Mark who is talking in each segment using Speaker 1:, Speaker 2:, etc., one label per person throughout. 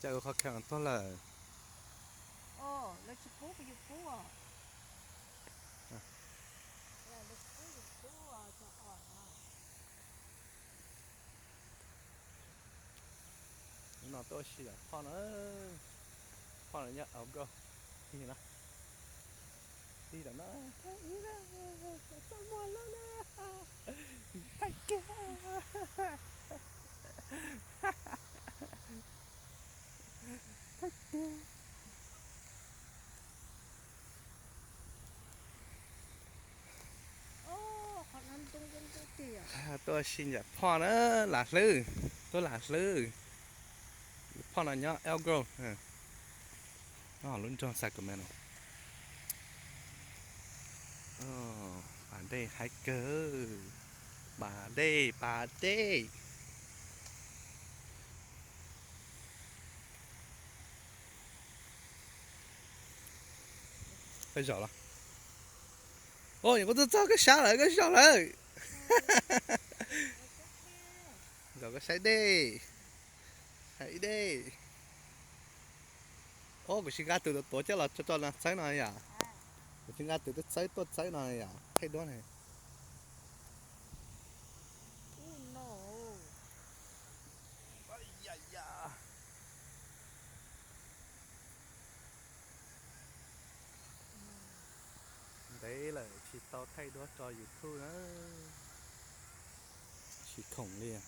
Speaker 1: chạy khó khăn to là
Speaker 2: let's go for your poor. Let's go your poor cho on.
Speaker 1: nó to xí à, phong nó nhá, go, đi nè, đi đó nó, đi ra, sao mua luôn nè, tay kia, tay kia.
Speaker 2: Con ăn tung kìa.
Speaker 1: Tôi xin nhá, phong nó là lư, tôi là lư, phong nó nhá, go, nó luôn cho Sacramento. Bạn đây hiker, bà đây. Bây giờ là những con tôi cái sao lại rồi cái sai đi cái sinh ra từ tổ chức là cho là sai này à cái sinh ra từ sai tốt sai này à thay đó này
Speaker 2: No.
Speaker 1: đấy là chỉ tao thay đó cho YouTube đó chỉ khổng liền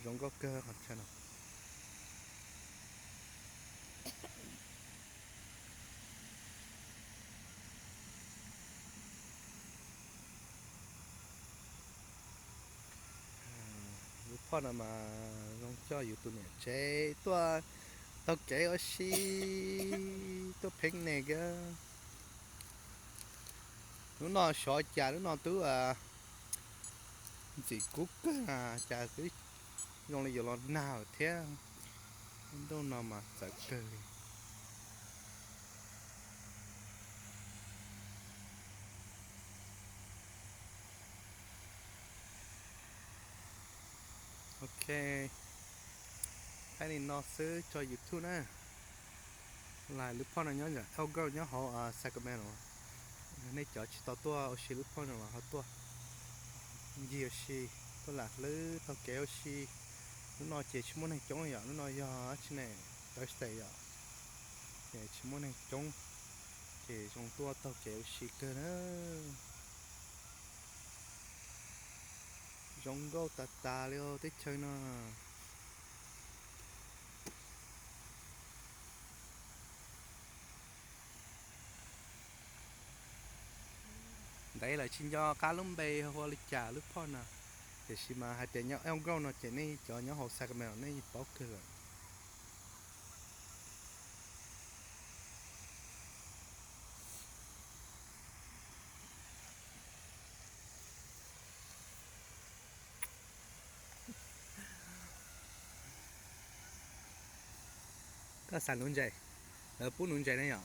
Speaker 1: giống có cơ hoặc sao nào lúc phút nào mà giống cho YouTube này chế tao kể ở xí tao phênh này cơ nó sợ chả nó tứ chỉ cút chả cứ dùng là giờ nó nào thế đâu nào mà sợ cười ok cái này nóซื้อcho YouTube nè lại lúc phong này nhớ nhỉ Elgo nhớ họ Sacramento này cho chỉ tao tua xí lúc phong này mà họ tua nhiều xí tôi lạc lư tao kéo xí nó chỉ muốn này chống vậy nó nói giờ chứ này tới đây vậy chỉ muốn này chống chỉ trong tua tao kéo xí cơ nữa giống gấu tà liêu tích chơi nó đấy là chính do cá lông bê hoặc là chả lúc phong nè để xí mà hai tiền nhau em gấu nó chỉ này cho nhau hồ Sacramento này bóc cơ rồi có sản luôn vậy bún luôn vậy này nhở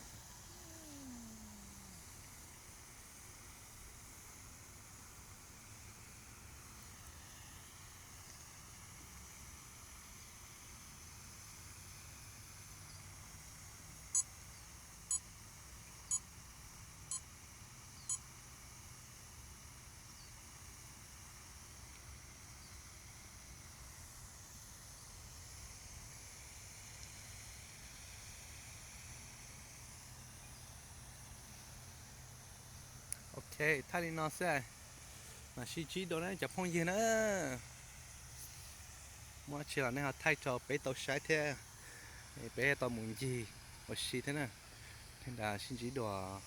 Speaker 1: ok thay đi nó sẽ mà xí chí đồ này chụp phong gì nữa mua chỉ là này họ thay cho bé tàu sái thế bé tàu muốn gì một xí thế nè nên là xin chí đồ